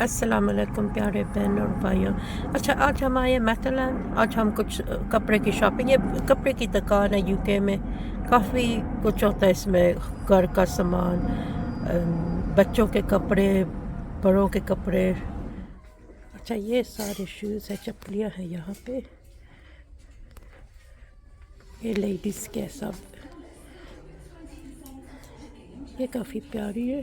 अस्सलाम वालेकुम प्यारे बहन और भाइयों। अच्छा, आज हम आए मथलन, आज हम कुछ कपड़े की शॉपिंग, ये कपड़े की दुकान है यूके में। काफ़ी कुछ होता है इसमें, घर का सामान, बच्चों के कपड़े, बड़ों के कपड़े। अच्छा, ये सारे शूज़ है, चप्पलियाँ हैं यहाँ पे। ये लेडीज़ के सब, ये काफ़ी प्यारी है।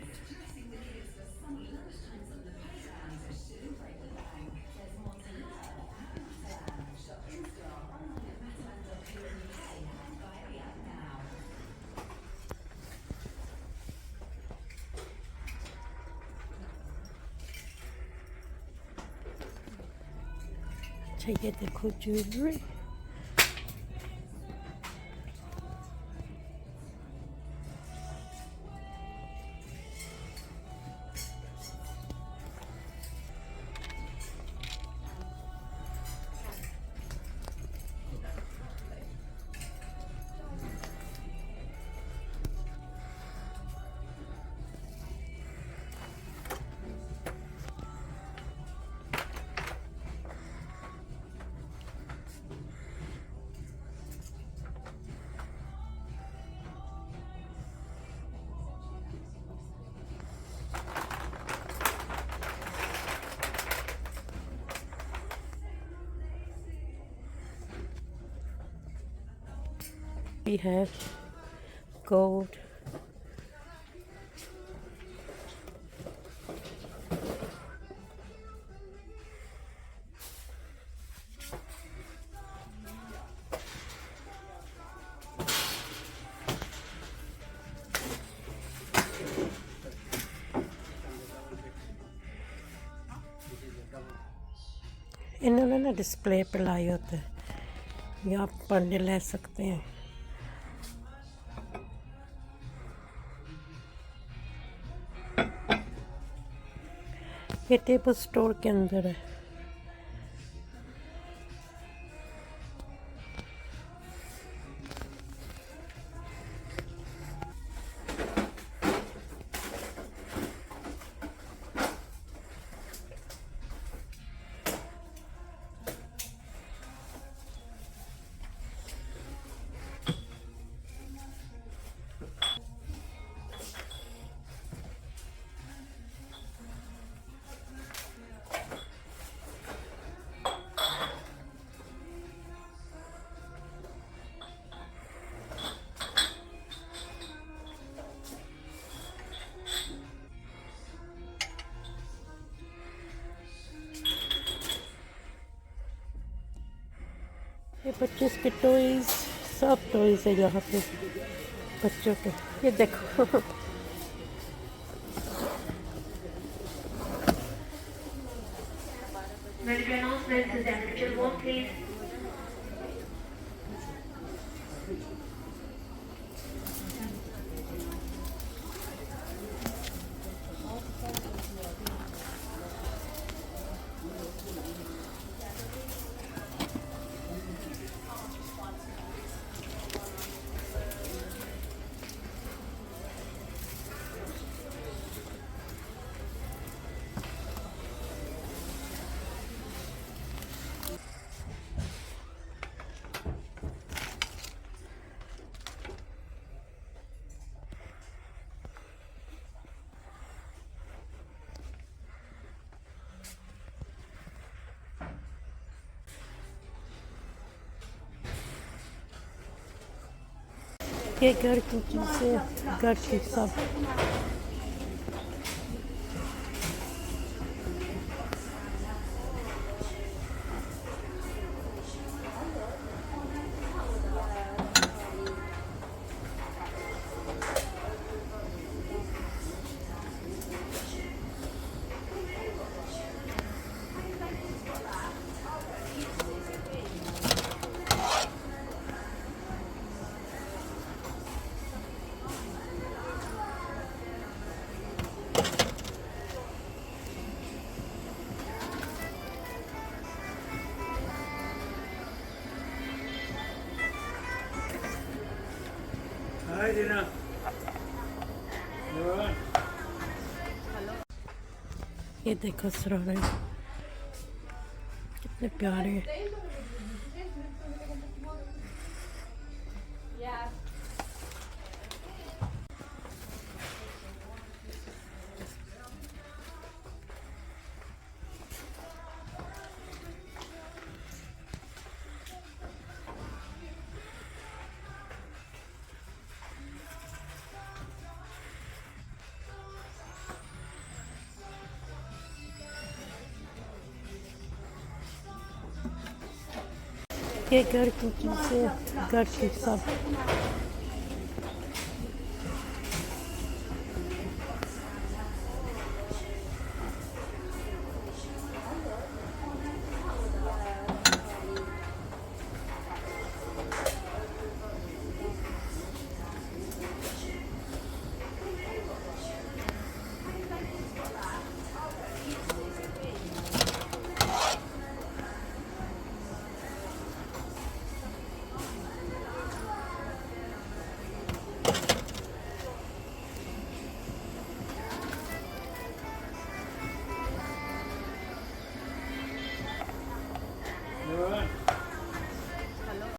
अच्छा, ये देखो ज्वेलरी। We have gold. इन्होंने ना डिस्प्ले पे लाए होते हैं, यहाँ पढ़ने ले सकते हैं। ये टेबल स्टोर के अंदर है। ये बच्चों के टॉयज, सब टॉयज है यहाँ पे बच्चों के। ये देखो Medical announcements is temperature 1, please. ये घर की चीज़ें, घर की सब। Hi, Dina. You all right? ये देखो सरारे कितने प्यारे हैं। ये घर की चीज़ें, घर की सब